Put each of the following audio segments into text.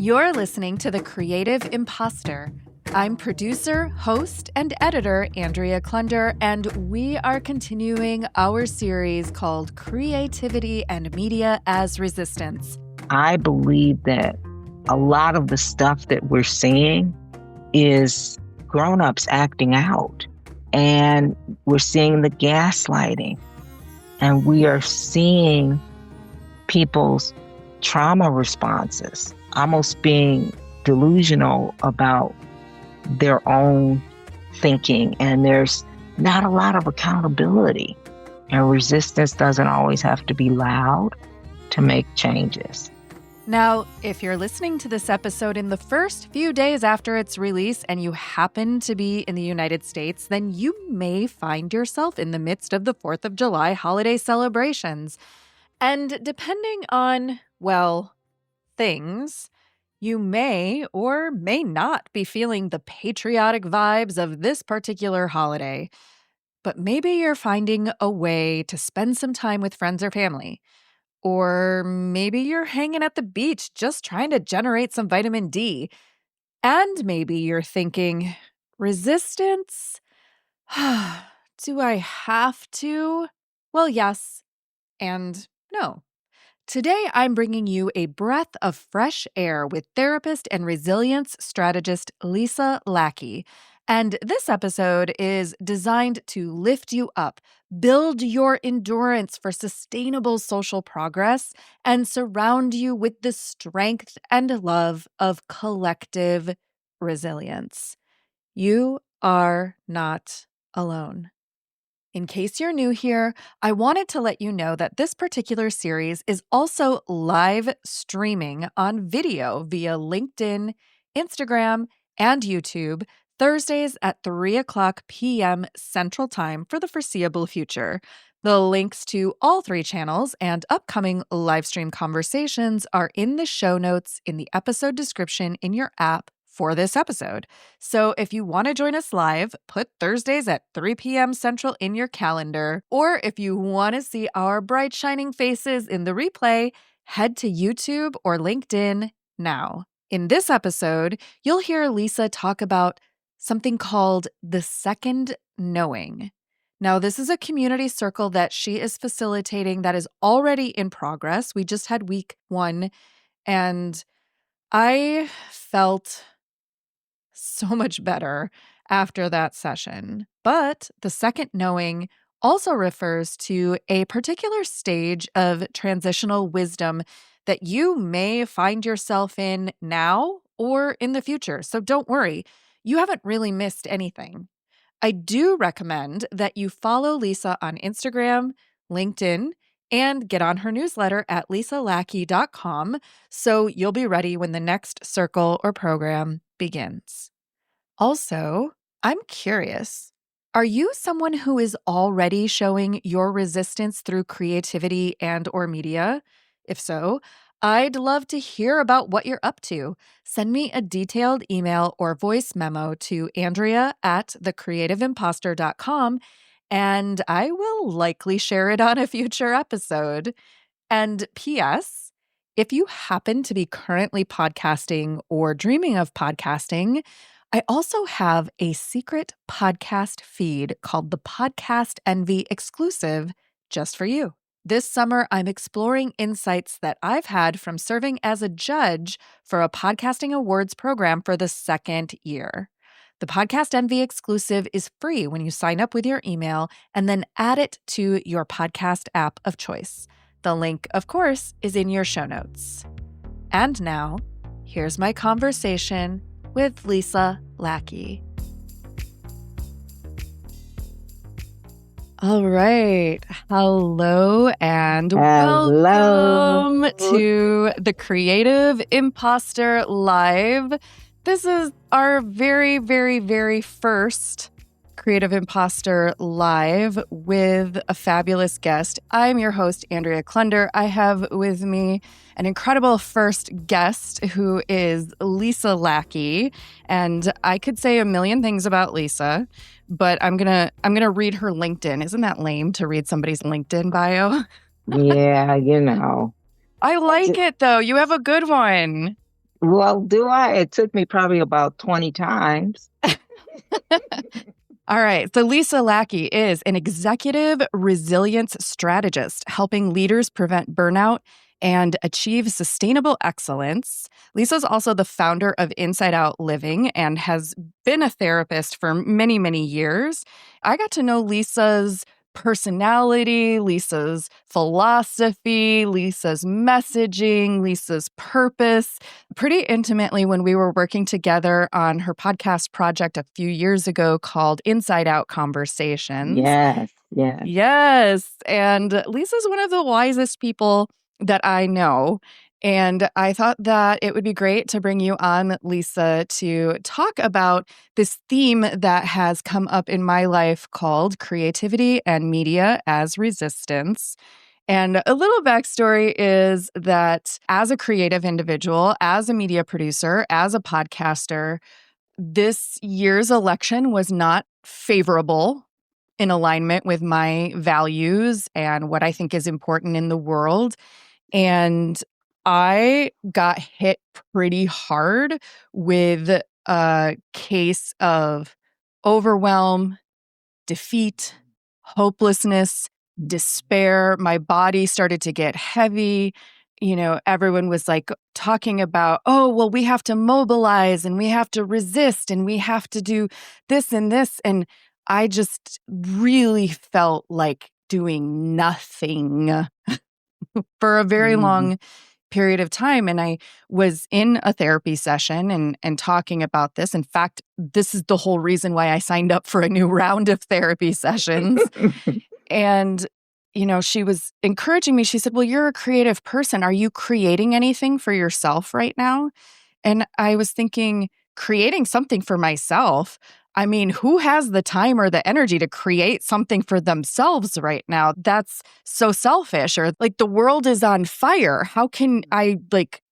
You're listening to The Creative Imposter. I'm producer, host, and editor Andrea Klunder, and we are continuing our series called Creativity and Media as Resistance. I believe that a lot of the stuff that we're seeing is grown-ups acting out, and we're seeing the gaslighting, and we are seeing people's trauma responses almost being delusional about their own thinking, and there's not a lot of accountability. And resistance doesn't always have to be loud to make changes. Now, if you're listening to this episode in the first few days after its release and you happen to be in the United States, then you may find yourself in the midst of the 4th of July holiday celebrations. And depending on, well, things, you may or may not be feeling the patriotic vibes of this particular holiday. But maybe you're finding a way to spend some time with friends or family. Or maybe you're hanging at the beach just trying to generate some vitamin D. And maybe you're thinking, resistance? Do I have to? Well, yes and no. Today, I'm bringing you a breath of fresh air with therapist and resilience strategist Lisa Lackey. And this episode is designed to lift you up, build your endurance for sustainable social progress, and surround you with the strength and love of collective resilience. You are not alone. In case you're new here, I wanted to let you know that this particular series is also live streaming on video via LinkedIn, Instagram, and YouTube Thursdays at 3:00 p.m. Central Time for the foreseeable future. The links to all three channels and upcoming live stream conversations are in the show notes in the episode description in your app for this episode. So if you want to join us live, put Thursdays at 3 p.m. Central in your calendar. Or if you want to see our bright shining faces in the replay, head to YouTube or LinkedIn now. In this episode, you'll hear Lisa talk about something called the second knowing. Now, this is a community circle that she is facilitating that is already in progress. We just had week 1, and I felt so much better after that session. But the second knowing also refers to a particular stage of transitional wisdom that you may find yourself in now or in the future. So don't worry, you haven't really missed anything. I do recommend that you follow Lisa on Instagram, LinkedIn, and get on her newsletter at lisalackey.com so you'll be ready when the next circle or program begins. Also, I'm curious, are you someone who is already showing your resistance through creativity and or media? If so, I'd love to hear about what you're up to. Send me a detailed email or voice memo to andrea@thecreativeimposter.com, and I will likely share it on a future episode. And P.S., if you happen to be currently podcasting or dreaming of podcasting, I also have a secret podcast feed called the Podcast Envy Exclusive just for you. This summer, I'm exploring insights that I've had from serving as a judge for a podcasting awards program for the second year. The Podcast Envy Exclusive is free when you sign up with your email and then add it to your podcast app of choice. The link, of course, is in your show notes. And now, here's my conversation with Lisa Lackey. All right. Hello and welcome to the Creative Imposter Live. This is our very, very, very first Creative Imposter Live with a fabulous guest. I'm your host, Andrea Klunder. I have with me an incredible first guest who is Lisa Lackey. And I could say a million things about Lisa, but I'm gonna read her LinkedIn. Isn't that lame to read somebody's LinkedIn bio? Yeah, you know. I like it though. You have a good one. Well, do I? It took me probably about 20 times. All right. So Lisa Lackey is an executive resilience strategist, helping leaders prevent burnout and achieve sustainable excellence. Lisa's also the founder of Insideout Living and has been a therapist for many, many years. I got to know Lisa's personality, Lisa's philosophy, Lisa's messaging, Lisa's purpose pretty intimately when we were working together on her podcast project a few years ago called Inside Out Conversations. Yes, yes. Yes. And Lisa's one of the wisest people that I know. And I thought that it would be great to bring you on, Lisa, to talk about this theme that has come up in my life called creativity and media as resistance. And a little backstory is that as a creative individual, as a media producer, as a podcaster, this year's election was not favorable in alignment with my values and what I think is important in the world. And I got hit pretty hard with a case of overwhelm, defeat, hopelessness, despair. My body started to get heavy. Everyone was like talking about, oh, well, we have to mobilize and we have to resist and we have to do this and this. And I just really felt like doing nothing for a very long period of time. And I was in a therapy session and talking about this. In fact, this is the whole reason why I signed up for a new round of therapy sessions. And, she was encouraging me. She said, well, you're a creative person. Are you creating anything for yourself right now? And I was thinking, creating something for myself? I mean, who has the time or the energy to create something for themselves right now? That's so selfish. Or like the world is on fire. How can I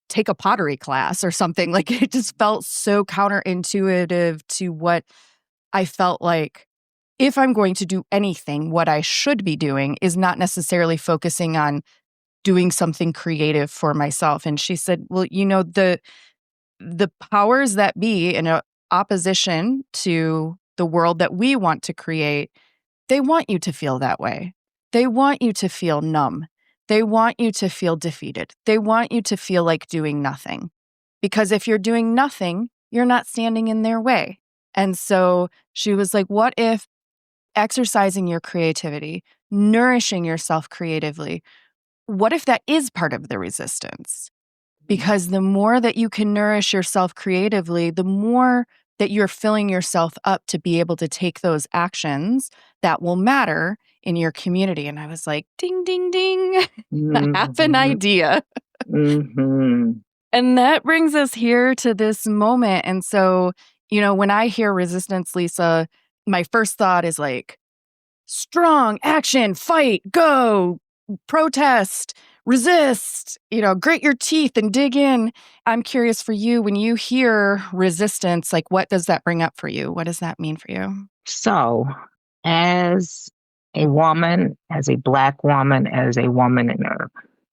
take a pottery class or something? Like it just felt so counterintuitive to what I felt like. If I'm going to do anything, what I should be doing is not necessarily focusing on doing something creative for myself. And she said, well, the powers that be in opposition to the world that we want to create, they want you to feel that way. They want you to feel numb. They want you to feel defeated. They want you to feel like doing nothing. Because if you're doing nothing, you're not standing in their way. And so she was like, what if exercising your creativity, nourishing yourself creatively, what if that is part of the resistance? Because the more that you can nourish yourself creatively, the more that you're filling yourself up to be able to take those actions that will matter in your community. And I was like, ding, ding, ding, I have an idea. Mm-hmm. And that brings us here to this moment. And so, when I hear resistance, Lisa, my first thought is like, strong, action, fight, go, protest, resist, grit your teeth and dig in. I'm curious for you, when you hear resistance, like what does that bring up for you? What does that mean for you? So, as a woman, as a Black woman, as a woman in her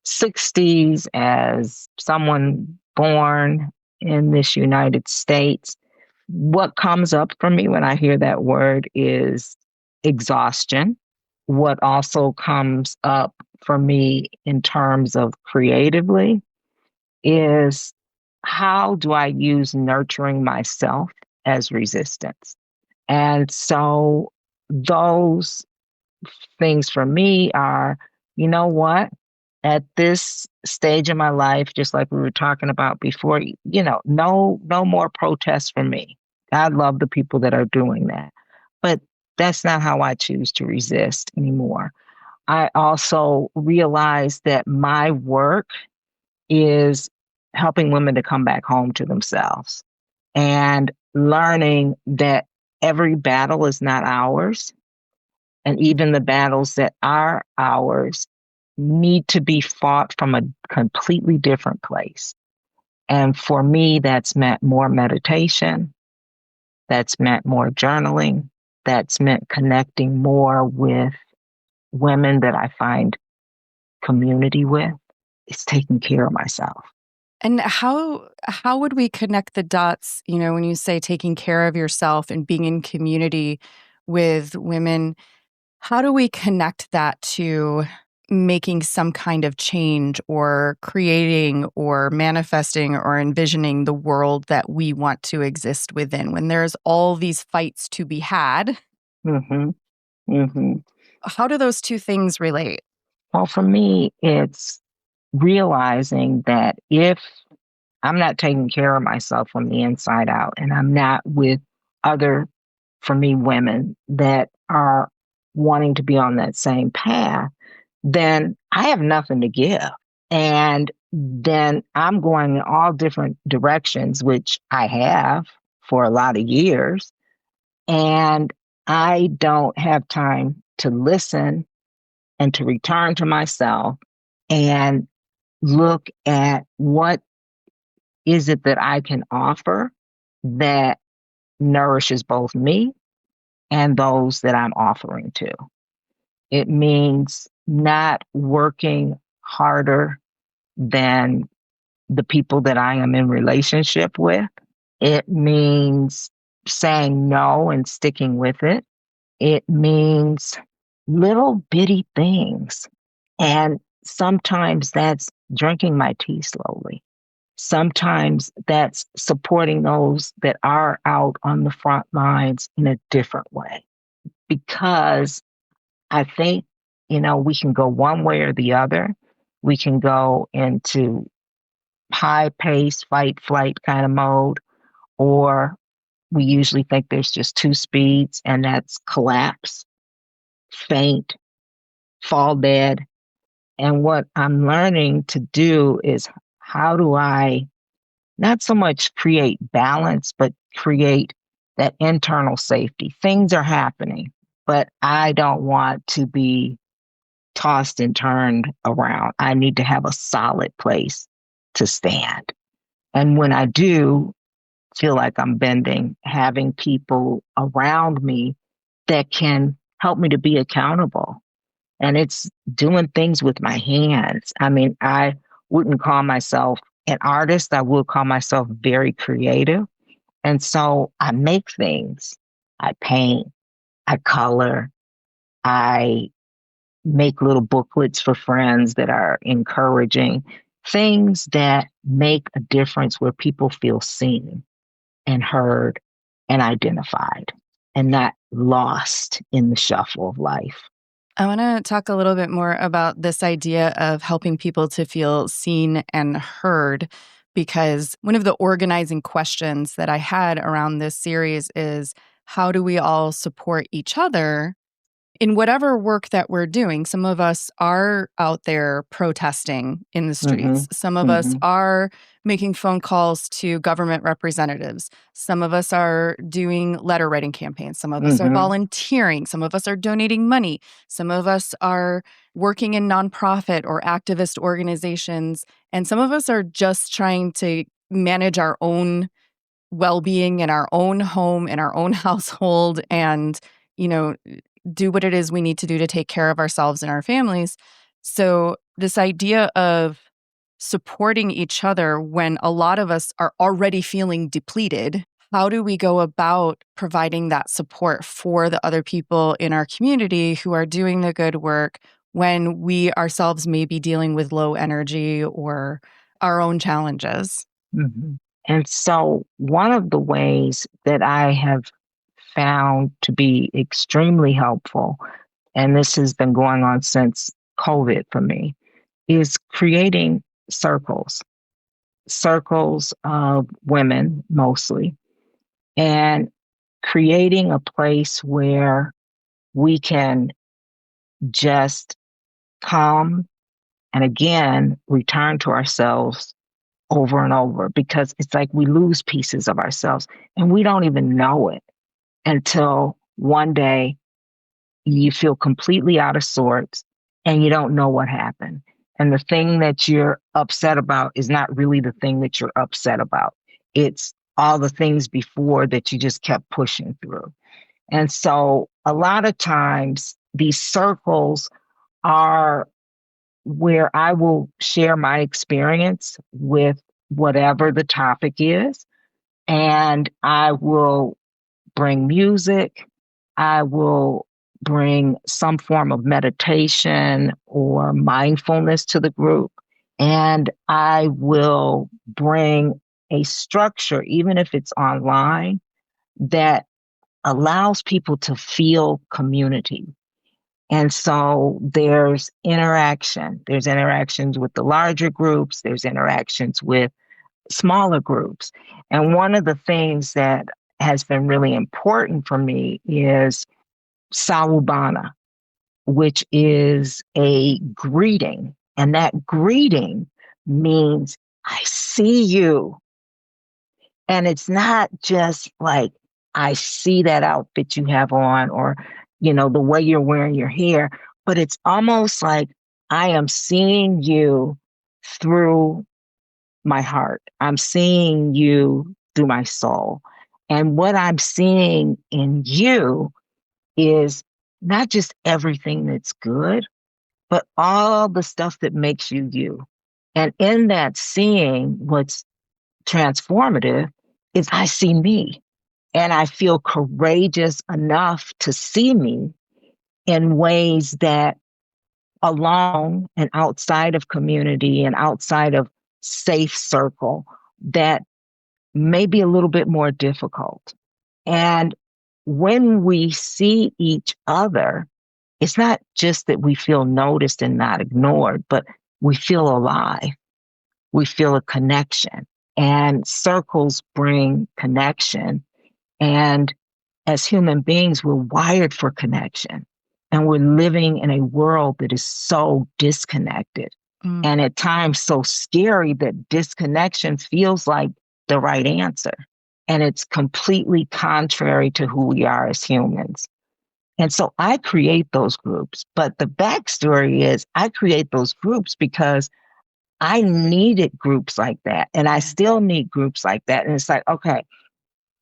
60s, as someone born in this United States, what comes up for me when I hear that word is exhaustion. What also comes up for me in terms of creatively is how do I use nurturing myself as resistance? And so those things for me are, you know what? At this stage in my life, just like we were talking about before, no more protests for me. I love the people that are doing that. But that's not how I choose to resist anymore. I also realize that my work is helping women to come back home to themselves and learning that every battle is not ours. And even the battles that are ours need to be fought from a completely different place. And for me, that's meant more meditation. That's meant more journaling. That's meant connecting more with women that I find community with. It's taking care of myself. And how would we connect the dots, when you say taking care of yourself and being in community with women, how do we connect that to making some kind of change or creating or manifesting or envisioning the world that we want to exist within when there's all these fights to be had? Mm-hmm. Mm-hmm. How do those two things relate? Well, for me, it's realizing that if I'm not taking care of myself from the inside out and I'm not with other, for me, women that are wanting to be on that same path, then I have nothing to give. And then I'm going in all different directions, which I have for a lot of years. And I don't have time to listen and to return to myself and look at what is it that I can offer that nourishes both me and those that I'm offering to. It means not working harder than the people that I am in relationship with. It means saying no and sticking with it. It means little bitty things. And sometimes that's drinking my tea slowly. Sometimes that's supporting those that are out on the front lines in a different way. Because I think, we can go one way or the other. We can go into high pace, fight, flight kind of mode, or we usually think there's just two speeds, and that's collapse, faint, fall dead. And what I'm learning to do is how do I not so much create balance, but create that internal safety? Things are happening, but I don't want to be tossed and turned around. I need to have a solid place to stand. And when I do feel like I'm bending, having people around me that can help me to be accountable. And it's doing things with my hands. I mean, I wouldn't call myself an artist. I would call myself very creative. And so I make things. I paint, I color, I make little booklets for friends that are encouraging, things that make a difference where people feel seen and heard and identified and not lost in the shuffle of life. I want to talk a little bit more about this idea of helping people to feel seen and heard, because one of the organizing questions that I had around this series is how do we all support each other in whatever work that we're doing? Some of us are out there protesting in the Mm-hmm. streets. Some of us Mm-hmm. are making phone calls to government representatives. Some of us are doing letter writing campaigns. Some of us are Mm-hmm. volunteering. Some of us are donating money. Some of us are working in nonprofit or activist organizations. And some of us are just trying to manage our own well-being in our own home, in our own household, and, you know, do what it is we need to do to take care of ourselves and our families. So this idea of supporting each other when a lot of us are already feeling depleted, how do we go about providing that support for the other people in our community who are doing the good work when we ourselves may be dealing with low energy or our own challenges? Mm-hmm. And so, one of the ways that I have found to be extremely helpful, and this has been going on since COVID for me, is creating circles, circles of women mostly, and creating a place where we can just come and again return to ourselves over and over, because it's like we lose pieces of ourselves and we don't even know it until one day you feel completely out of sorts and you don't know what happened. And the thing that you're upset about is not really the thing that you're upset about. It's all the things before that you just kept pushing through. And so a lot of times these circles are where I will share my experience with whatever the topic is. And I will bring music. I will bring some form of meditation or mindfulness to the group. And I will bring a structure, even if it's online, that allows people to feel community. And so there's interaction. There's interactions with the larger groups. There's interactions with smaller groups. And one of the things that has been really important for me is sawubona, which is a greeting. And that greeting means I see you. And it's not just like, I see that outfit you have on or, the way you're wearing your hair, but it's almost like I am seeing you through my heart. I'm seeing you through my soul. And what I'm seeing in you is not just everything that's good, but all the stuff that makes you you. And in that seeing, what's transformative is I see me and I feel courageous enough to see me in ways that alone and outside of community and outside of safe circle that may be a little bit more difficult. And when we see each other, it's not just that we feel noticed and not ignored, but we feel alive. We feel a connection. And circles bring connection. And as human beings, we're wired for connection. And we're living in a world that is so disconnected. And at times so scary that disconnection feels like the right answer. And it's completely contrary to who we are as humans. And so I create those groups. But the backstory is I create those groups because I needed groups like that. And I still need groups like that. And it's like, okay,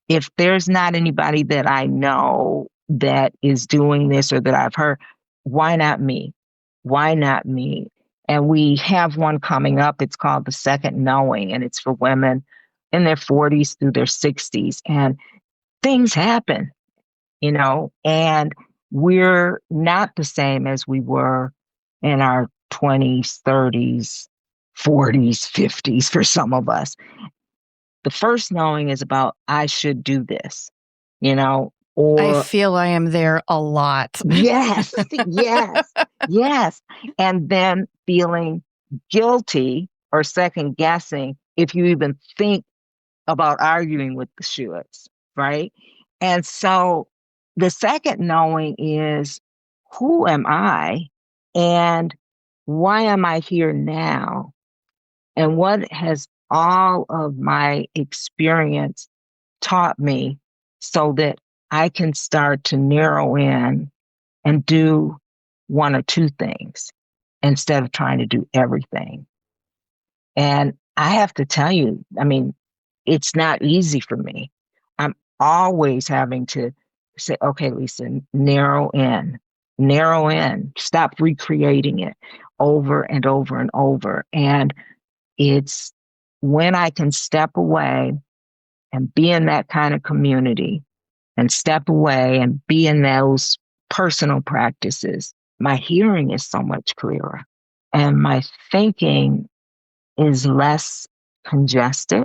if there's not anybody that I know that is doing this or that I've heard, why not me? Why not me? And we have one coming up. It's called The Second Knowing, and it's for women in their 40s through their 60s. And things happen, and we're not the same as we were in our 20s, 30s, 40s, 50s for some of us. The first knowing is about, I should do this, or I feel I am there a lot. Yes, yes, yes. And then feeling guilty or second guessing if you even think about arguing with the shoulds, right? And so the second knowing is, who am I and why am I here now? And what has all of my experience taught me so that I can start to narrow in and do one or two things instead of trying to do everything. And I have to tell you, it's not easy for me. I'm always having to say, okay, Lisa, narrow in, stop recreating it over and over and over. And it's when I can step away and be in that kind of community and step away and be in those personal practices, my hearing is so much clearer and my thinking is less congested.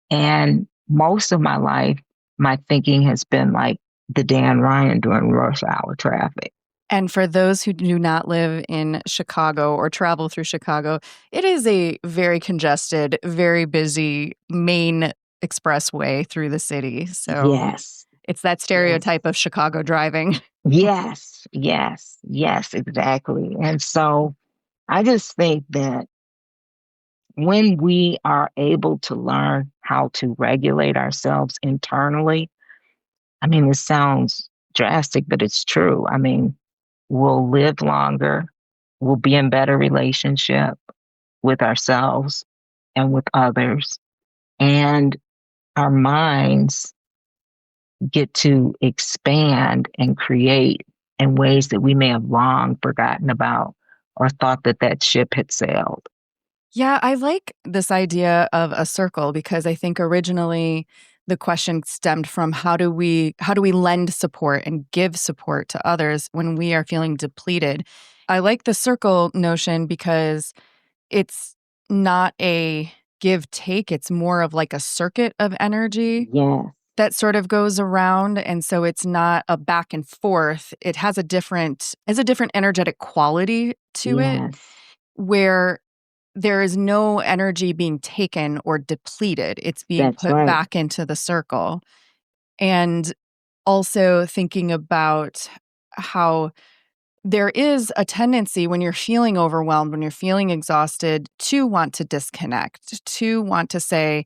And most of my life, my thinking has been like the Dan Ryan during rush hour traffic. And for those who do not live in Chicago or travel through Chicago, it is a very congested, very busy main expressway through the city. So yes, it's that stereotype of Chicago driving. Yes, exactly. And so I just think that when we are able to learn how to regulate ourselves internally, it sounds drastic, but it's true. We'll live longer, we'll be in better relationship with ourselves and with others, and our minds get to expand and create in ways that we may have long forgotten about or thought that ship had sailed. Yeah, I like this idea of a circle because I think originally the question stemmed from how do we lend support and give support to others when we are feeling depleted. I like the circle notion because it's not a give take, it's more of like a circuit of energy Yes, that sort of goes around, and so it's not a back and forth. It has a different energetic quality to it yes, where there is no energy being taken or depleted. It's being that's put right. back into the circle. And also thinking about how there is a tendency when you're feeling overwhelmed, when you're feeling exhausted, to want to disconnect, to want to say,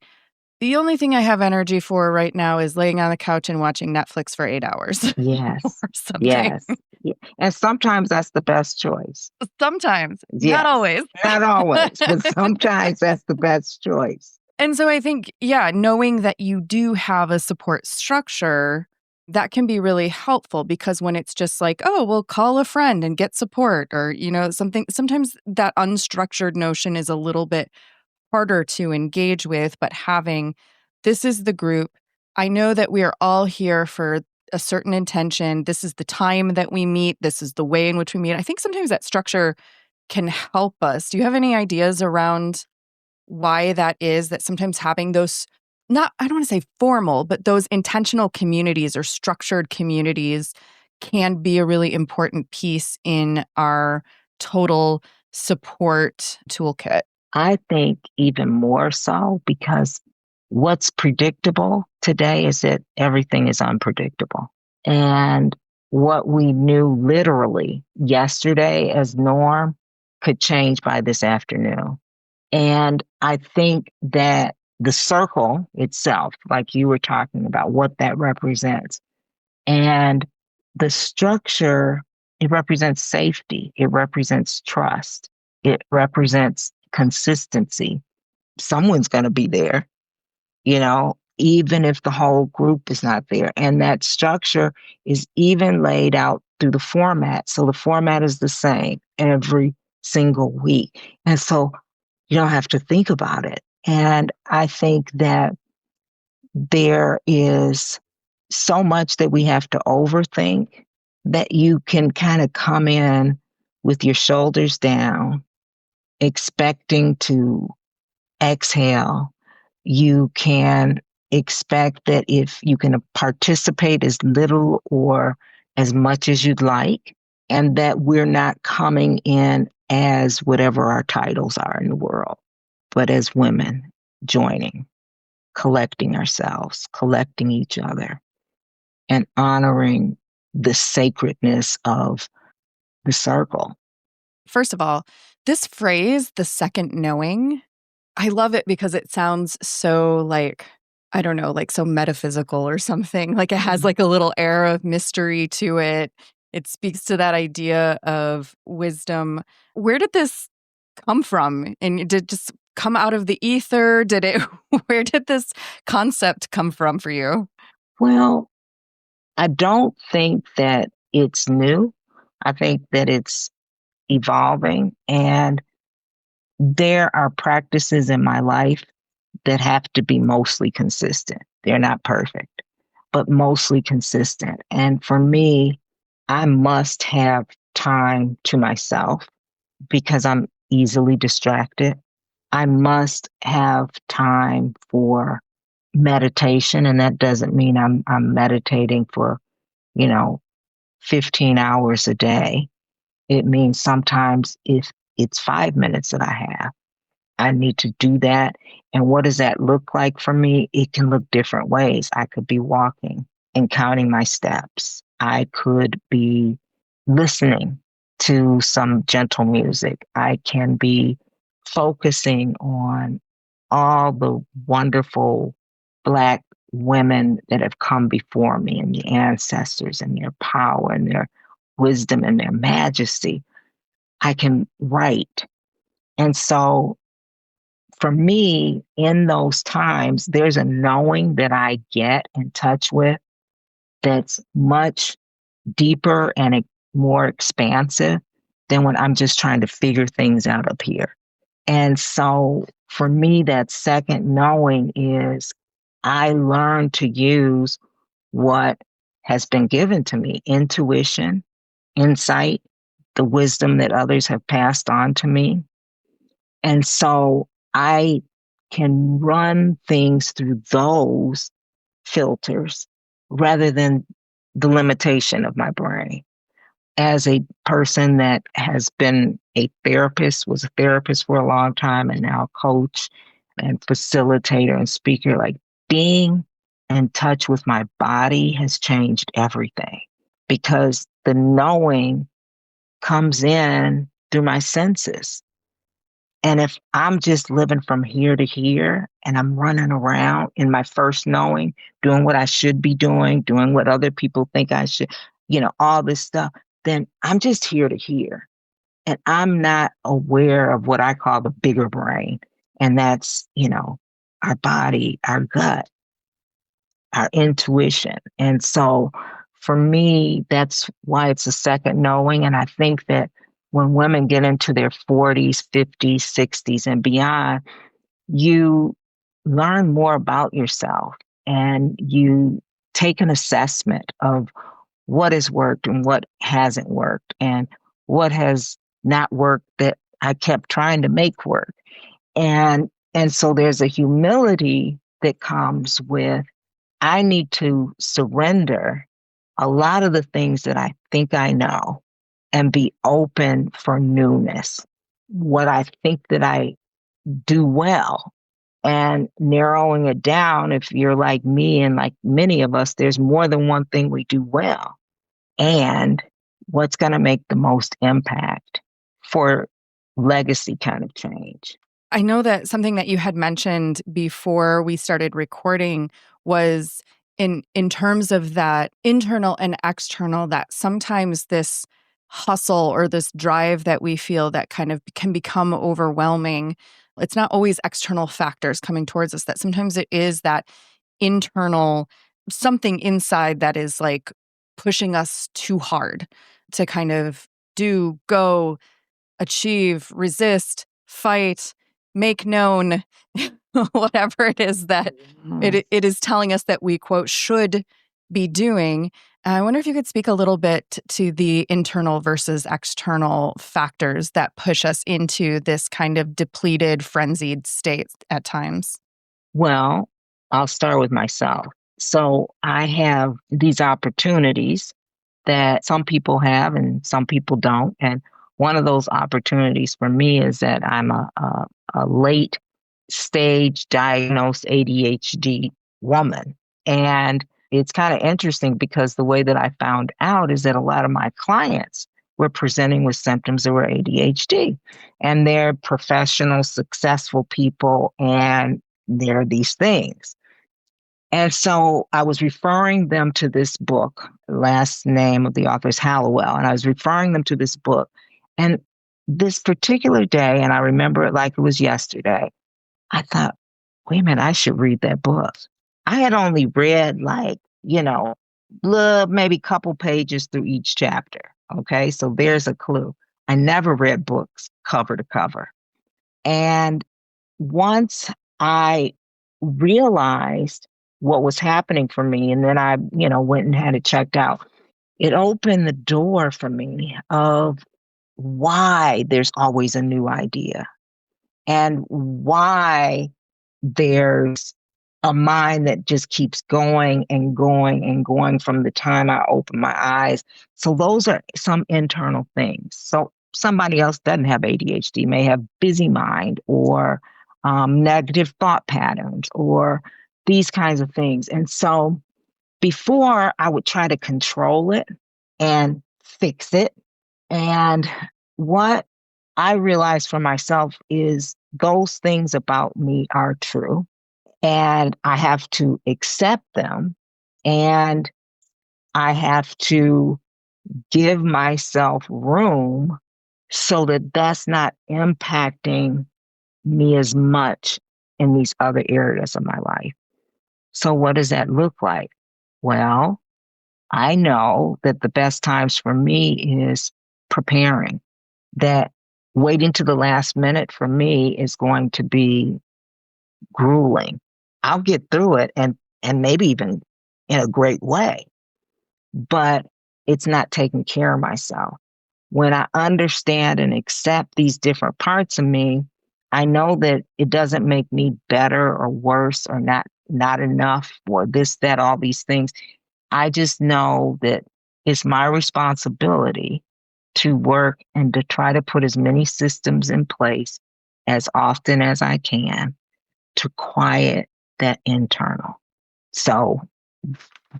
the only thing I have energy for right now is laying on the couch and watching Netflix for 8 hours or Yes, something. yes. Yeah. And sometimes that's the best choice. Sometimes, not Yes, always. not always, but sometimes that's the best choice. And so I think, yeah, knowing that you do have a support structure, that can be really helpful because when it's just like, oh, well, call a friend and get support or, something, sometimes that unstructured notion is a little bit harder to engage with. But having this is the group, I know that we are all here for a certain intention. This is the time that we meet. This is the way in which we meet. I think sometimes that structure can help us. Do you have any ideas around why that is that sometimes having those not I don't want to say formal, but those intentional communities or structured communities can be a really important piece in our total support toolkit? I think even more so because what's predictable today is that everything is unpredictable. And what we knew literally yesterday as norm could change by this afternoon. And I think that the circle itself, like you were talking about, what that represents, and the structure, it represents safety, it represents trust, it represents consistency. Someone's going to be there, even if the whole group is not there. And that structure is even laid out through the format. So the format is the same every single week. And so you don't have to think about it. And I think that there is so much that we have to overthink that you can kind of come in with your shoulders down, expecting to exhale. You can expect that if you can participate as little or as much as you'd like, and that we're not coming in as whatever our titles are in the world, but as women joining, collecting ourselves, collecting each other, and honoring the sacredness of the circle. First of all, this phrase, the second knowing, I love it because it sounds so like, I don't know, like so metaphysical or something. Like it has like a little air of mystery to it. It speaks to that idea of wisdom. Where did this come from? And did it just come out of the ether? Where did this concept come from for you? Well, I don't think that it's new. I think that it's evolving, and there are practices in my life that have to be mostly consistent. They're not perfect, but mostly consistent. And for me, I must have time to myself because I'm easily distracted. I must have time for meditation, and that doesn't mean I'm meditating for, you know, 15 hours a day. It means sometimes if it's 5 minutes that I have, I need to do that. And what does that look like for me? It can look different ways. I could be walking and counting my steps. I could be listening to some gentle music. I can be focusing on all the wonderful Black women that have come before me and the ancestors and their power and their wisdom and their majesty. I can write. And so for me, in those times, there's a knowing that I get in touch with that's much deeper and more expansive than when I'm just trying to figure things out up here. And so for me, that second knowing is I learned to use what has been given to me, intuition, insight, the wisdom that others have passed on to me. And so I can run things through those filters rather than the limitation of my brain. As a person that has been a therapist, was a therapist for a long time, and now coach and facilitator and speaker, like being in touch with my body has changed everything because the knowing comes in through my senses. And if I'm just living from here to here and I'm running around in my first knowing, doing what I should be doing what other people think I should, all this stuff, then I'm just here to here. And I'm not aware of what I call the bigger brain. And that's, our body, our gut, our intuition. And so for me, that's why it's a second knowing. And I think that when women get into their 40s, 50s, 60s, and beyond, you learn more about yourself and you take an assessment of what has worked and what hasn't worked and what has not worked that I kept trying to make work. And so there's a humility that comes with I need to surrender a lot of the things that I think I know and be open for newness. What I think that I do well and narrowing it down. If you're like me and like many of us, there's more than one thing we do well. And what's going to make the most impact for legacy kind of change. I know that something that you had mentioned before we started recording was in terms of that internal and external, that sometimes this hustle or this drive that we feel that kind of can become overwhelming. It's not always external factors coming towards us, that sometimes it is that internal something inside that is like pushing us too hard to kind of do, go, achieve, resist, fight, make known, whatever it is that it is telling us that we, quote, should be doing. I wonder if you could speak a little bit to the internal versus external factors that push us into this kind of depleted, frenzied state at times. Well, I'll start with myself. So I have these opportunities that some people have and some people don't. And one of those opportunities for me is that I'm a late stage diagnosed ADHD woman. And it's kind of interesting because the way that I found out is that a lot of my clients were presenting with symptoms that were ADHD. And they're professional, successful people, and they're these things. And so I was referring them to this book. Last name of the author is Hallowell. And I was referring them to this book. And this particular day, and I remember it like it was yesterday, I thought, wait a minute, I should read that book. I had only read maybe a couple pages through each chapter. Okay, so there's a clue. I never read books cover to cover. And once I realized what was happening for me, and then I, went and had it checked out, it opened the door for me of why there's always a new idea and why there's a mind that just keeps going and going and going from the time I open my eyes. So those are some internal things. So somebody else doesn't have ADHD, may have busy mind or negative thought patterns or these kinds of things. And so before I would try to control it and fix it. And what I realized for myself is those things about me are true. And I have to accept them. And I have to give myself room so that that's not impacting me as much in these other areas of my life. So what does that look like? Well, I know that the best times for me is preparing, that waiting to the last minute for me is going to be grueling. I'll get through it and maybe even in a great way, but it's not taking care of myself. When I understand and accept these different parts of me, I know that it doesn't make me better or worse or not enough or this, that, all these things. I just know that it's my responsibility to work and to try to put as many systems in place as often as I can to quiet that internal. So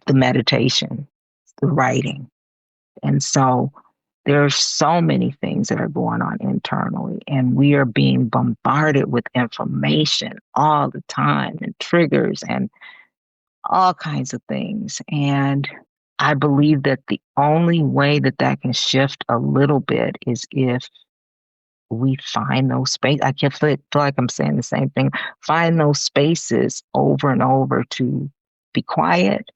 the meditation, the writing. And so there's so many things that are going on internally, and we are being bombarded with information all the time and triggers and all kinds of things. And I believe that the only way that that can shift a little bit is if we find those spaces. I can feel like I'm saying the same thing. Find those spaces over and over to be quiet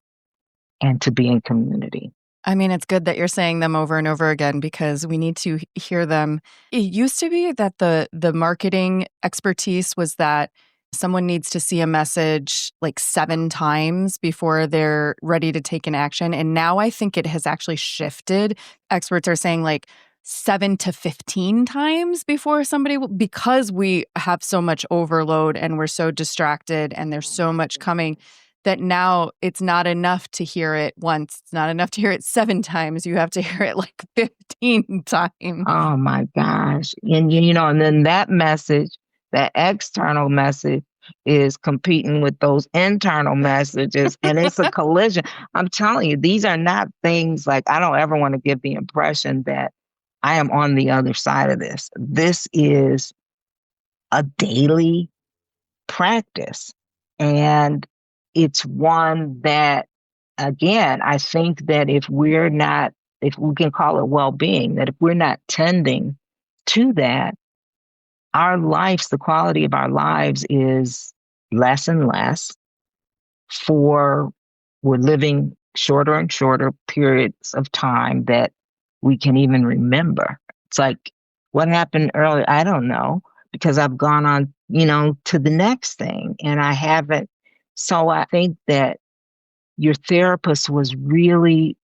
and to be in community. I mean, it's good that you're saying them over and over again because we need to hear them. It used to be that the marketing expertise was that someone needs to see a message like 7 times before they're ready to take an action. And now I think it has actually shifted. Experts are saying like 7 to 15 times before somebody will, because we have so much overload and we're so distracted and there's so much coming, that now it's not enough to hear it once. It's not enough to hear it 7 times. You have to hear it like 15 times. Oh my gosh. And then that message, that external message is competing with those internal messages and it's a collision. I'm telling you, these are not things like, I don't ever want to give the impression that I am on the other side of this. This is a daily practice. And it's one that, again, I think that if we can call it well-being, that if we're not tending to that, our lives, the quality of our lives is less and less we're living shorter and shorter periods of time that we can even remember. It's like, what happened earlier? I don't know, because I've gone on, to the next thing and I haven't. So I think that your therapist was really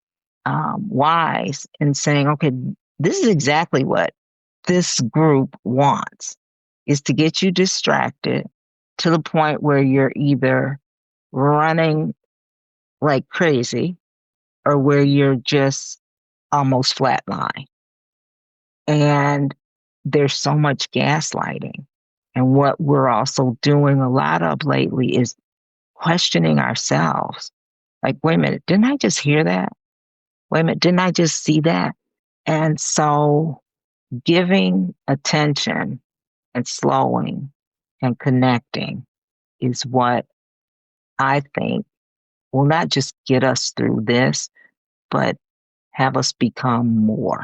wise in saying, okay, this is exactly what this group wants, is to get you distracted to the point where you're either running like crazy or where you're just almost flatline. And there's so much gaslighting. And what we're also doing a lot of lately is questioning ourselves. Like, wait a minute, didn't I just hear that? Wait a minute, didn't I just see that? And so giving attention and slowing and connecting is what I think will not just get us through this, but have us become more.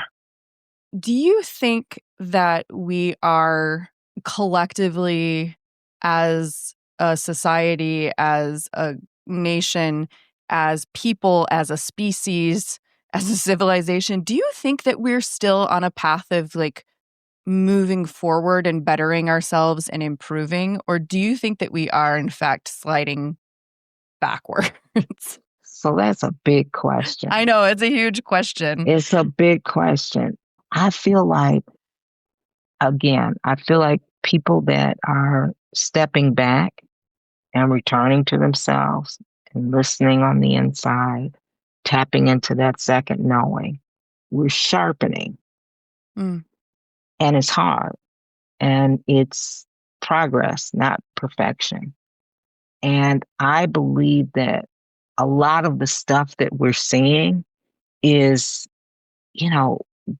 Do you think that we are collectively, as a society, as a nation, as people, as a species, as a civilization, do you think that we're still on a path of like moving forward and bettering ourselves and improving? Or do you think that we are, in fact, sliding backwards? So that's a big question. I know, it's a huge question. It's a big question. I feel like people that are stepping back and returning to themselves and listening on the inside, tapping into that second knowing, we're sharpening. Mm. And it's hard. And it's progress, not perfection. And I believe that a lot of the stuff that we're seeing is,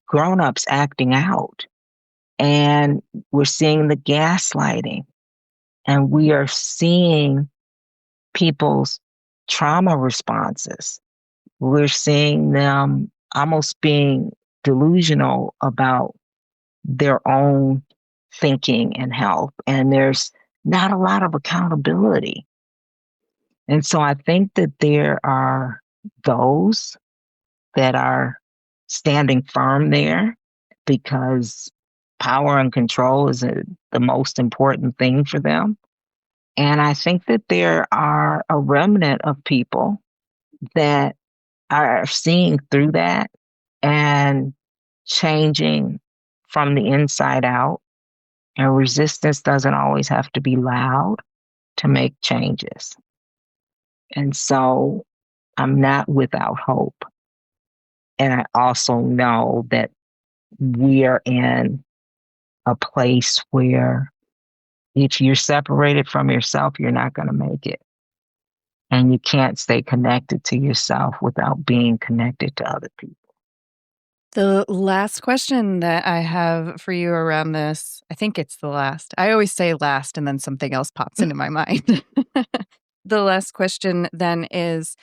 grown-ups acting out. And we're seeing the gaslighting. And we are seeing people's trauma responses. We're seeing them almost being delusional about their own thinking and health. And there's not a lot of accountability. And so I think that there are those that are standing firm there because power and control is the most important thing for them. And I think that there are a remnant of people that are seeing through that and changing from the inside out. And resistance doesn't always have to be loud to make changes. And so I'm not without hope. And I also know that we are in a place where if you're separated from yourself, you're not going to make it. And you can't stay connected to yourself without being connected to other people. The last question that I have for you around this, I think it's the last. I always say last and then something else pops into my mind. The last question then is,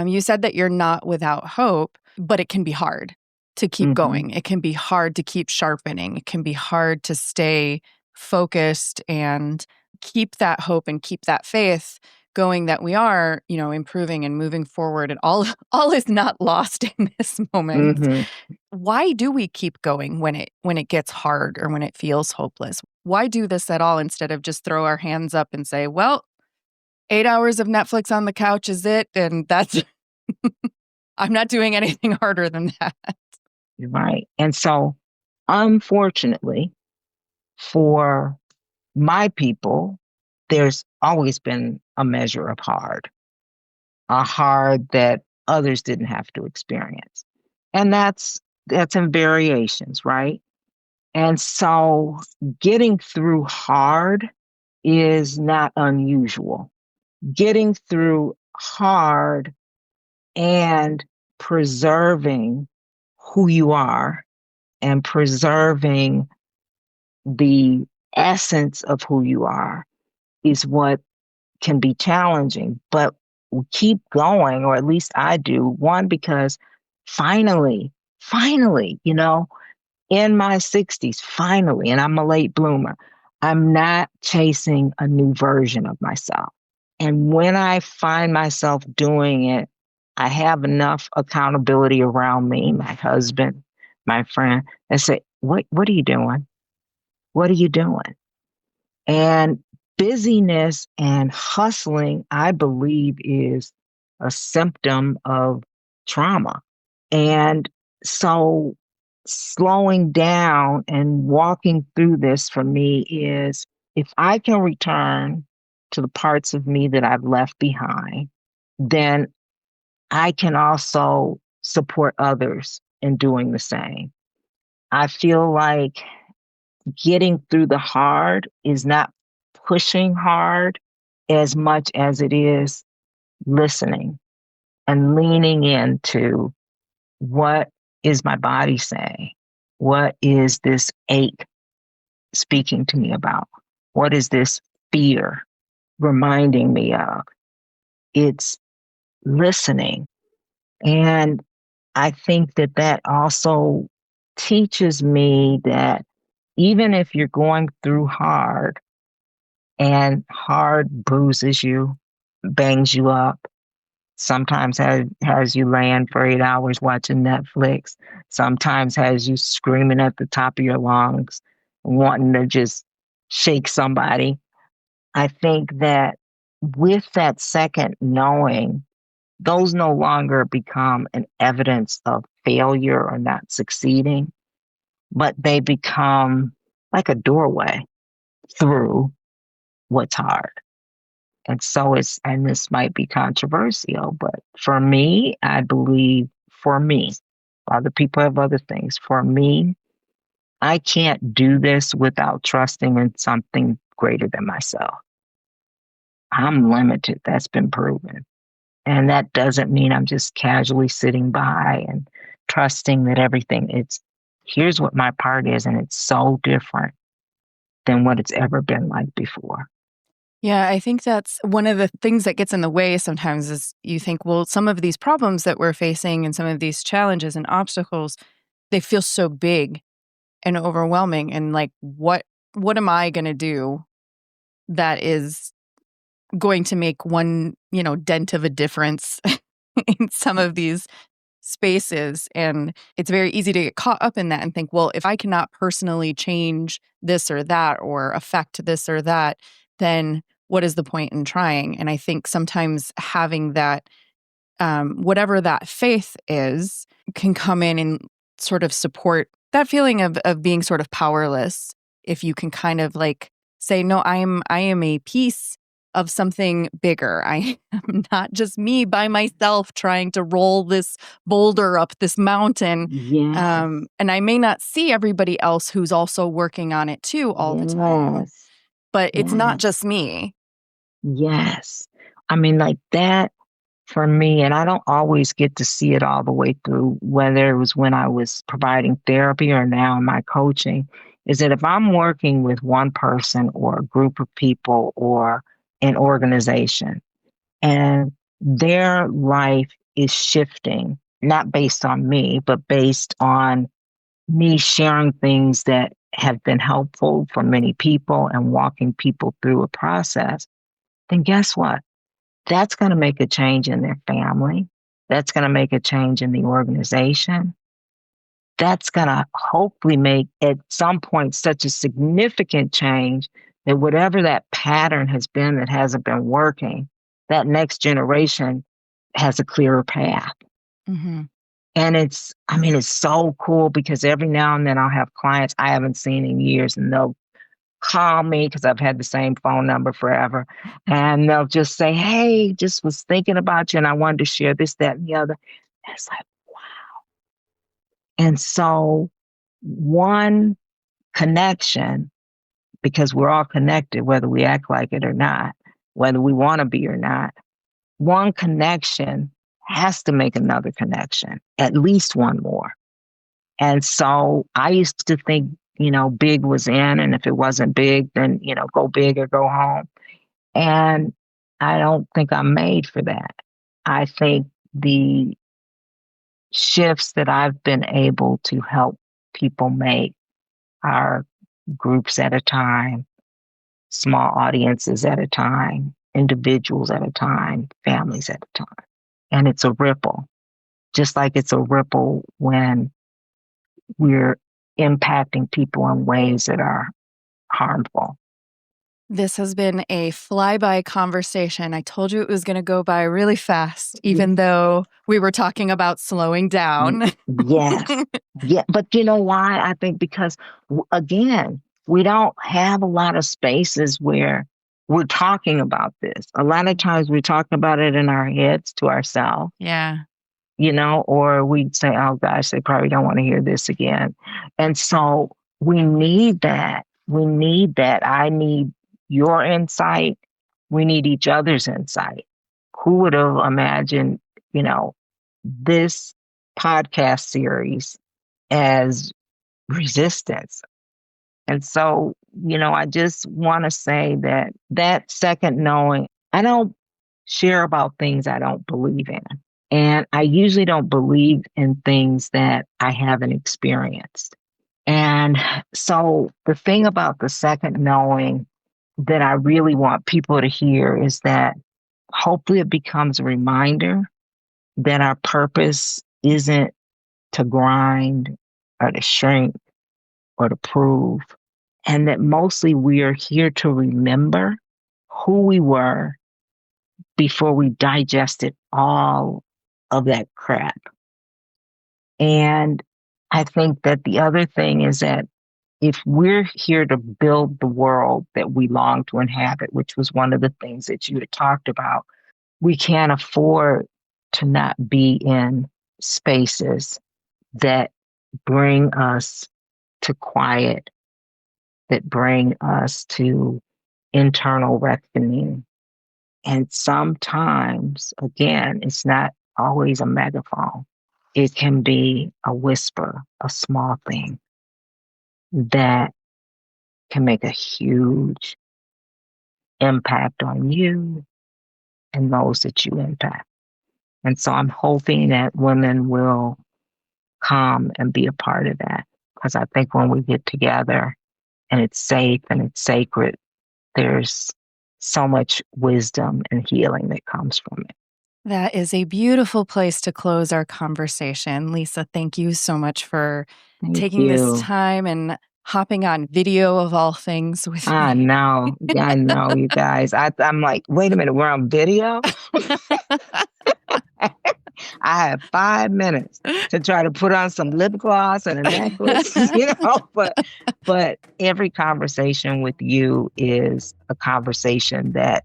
you said that you're not without hope, but it can be hard to keep going. It can be hard to keep sharpening. It can be hard to stay focused and keep that hope and keep that faith going that we are, improving and moving forward, and all is not lost in this moment. Why do we keep going when it gets hard or when it feels hopeless? Why do this at all instead of just throw our hands up and say, well, 8 hours of Netflix on the couch is it, and that's I'm not doing anything harder than that. Right. And so, unfortunately, for my people, there's always been a measure of hard, a hard that others didn't have to experience. And that's in variations, right? And so getting through hard is not unusual. Getting through hard and preserving who you are and preserving the essence of who you are is what can be challenging. But we keep going, or at least I do. One, because finally, in my 60s, finally, and I'm a late bloomer, I'm not chasing a new version of myself. And when I find myself doing it, I have enough accountability around me, my husband, my friend, and say, what are you doing? What are you doing? And busyness and hustling, I believe, is a symptom of trauma. And so slowing down and walking through this for me is, if I can return to the parts of me that I've left behind, then I can also support others in doing the same. I feel like getting through the hard is not pushing hard as much as it is listening and leaning into, what is my body saying? What is this ache speaking to me about? What is this fear reminding me of? It's listening. And I think that also teaches me that even if you're going through hard and hard bruises you, bangs you up, sometimes has you laying for 8 hours watching Netflix, sometimes has you screaming at the top of your lungs, wanting to just shake somebody. I think that with that second knowing, those no longer become an evidence of failure or not succeeding, but they become like a doorway through what's hard. And so and this might be controversial, but for me, I believe, for me, other people have other things. For me, I can't do this without trusting in something greater than myself. I'm limited. That's been proven. And that doesn't mean I'm just casually sitting by and trusting that here's what my part is, and it's so different than what it's ever been like before. Yeah, I think that's one of the things that gets in the way sometimes is you think, well, some of these problems that we're facing and some of these challenges and obstacles, they feel so big and overwhelming. And like, what am I going to do that is going to make one, dent of a difference in some of these spaces. And it's very easy to get caught up in that and think, well, if I cannot personally change this or that or affect this or that, then what is the point in trying? And I think sometimes having that, whatever that faith is, can come in and sort of support that feeling of being sort of powerless. If you can kind of like say, no, I am a piece of something bigger. I am not just me by myself trying to roll this boulder up this mountain. Yes. And I may not see everybody else who's also working on it too all the time, but it's not just me. Yes. I mean, like that for me, and I don't always get to see it all the way through, whether it was when I was providing therapy or now in my coaching, is that if I'm working with one person or a group of people or an organization and their life is shifting, not based on me, but based on me sharing things that have been helpful for many people and walking people through a process, then guess what? That's going to make a change in their family. That's going to make a change in the organization. That's going to hopefully make at some point such a significant change that whatever that pattern has been that hasn't been working, that next generation has a clearer path. Mm-hmm. And it's so cool because every now and then I'll have clients I haven't seen in years and they'll call me because I've had the same phone number forever. And they'll just say, hey, just was thinking about you and I wanted to share this, that, and the other. And it's like, wow. And so one connection, because we're all connected, whether we act like it or not, whether we want to be or not, one connection has to make another connection, at least one more. And so I used to think, big was in, and if it wasn't big, then, go big or go home. And I don't think I'm made for that. I think the shifts that I've been able to help people make are groups at a time, small audiences at a time, individuals at a time, families at a time. And it's a ripple, just like it's a ripple when we're impacting people in ways that are harmful. This has been a flyby conversation. I told you it was going to go by really fast, even though we were talking about slowing down. Yes. Yeah. But you know why? I think because, again, we don't have a lot of spaces where we're talking about this. A lot of times we're talking about it in our heads to ourselves. Yeah. Or we'd say, oh gosh, they probably don't want to hear this again. And so we need that. We need that. I need your insight. We need each other's insight. Who would have imagined, this podcast series as resistance? And so, I just want to say that second knowing, I don't share about things I don't believe in. And I usually don't believe in things that I haven't experienced. And so the thing about the second knowing that I really want people to hear is that hopefully it becomes a reminder that our purpose isn't to grind or to shrink or to prove, and that mostly we are here to remember who we were before we digested all of that crap. And I think that the other thing is that if we're here to build the world that we long to inhabit, which was one of the things that you had talked about, we can't afford to not be in spaces that bring us to quiet, that bring us to internal reckoning. And sometimes, again, it's not always a megaphone. It can be a whisper, a small thing that can make a huge impact on you and those that you impact. And so I'm hoping that women will come and be a part of that. Because I think when we get together and it's safe and it's sacred, there's so much wisdom and healing that comes from it. That is a beautiful place to close our conversation. Lisa, thank you so much for Thank taking this you. time and hopping on video of all things with I me. know. I know, you guys. I'm like, wait a minute, we're on video? I have 5 minutes to try to put on some lip gloss and a necklace, but every conversation with you is a conversation that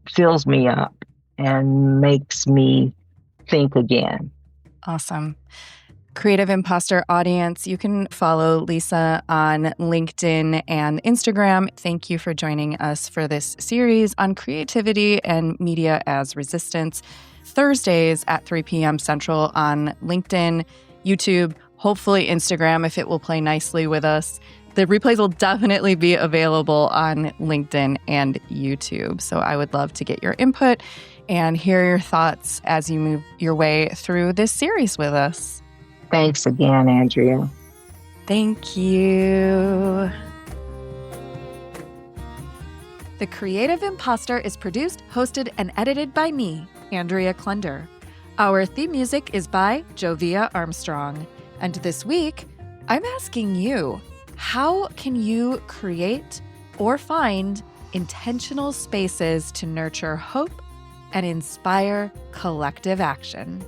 fills me up and makes me think again. Awesome. Creative Imposter audience, you can follow Lisa on LinkedIn and Instagram. Thank you for joining us for this series on creativity and media as resistance. Thursdays at 3 p.m. Central on LinkedIn, YouTube, hopefully Instagram if it will play nicely with us. The replays will definitely be available on LinkedIn and YouTube. So I would love to get your input and hear your thoughts as you move your way through this series with us. Thanks again, Andrea. Thank you. The Creative Imposter is produced, hosted, and edited by me, Andrea Klunder. Our theme music is by Jovia Armstrong. And this week, I'm asking you, how can you create or find intentional spaces to nurture hope and inspire collective action?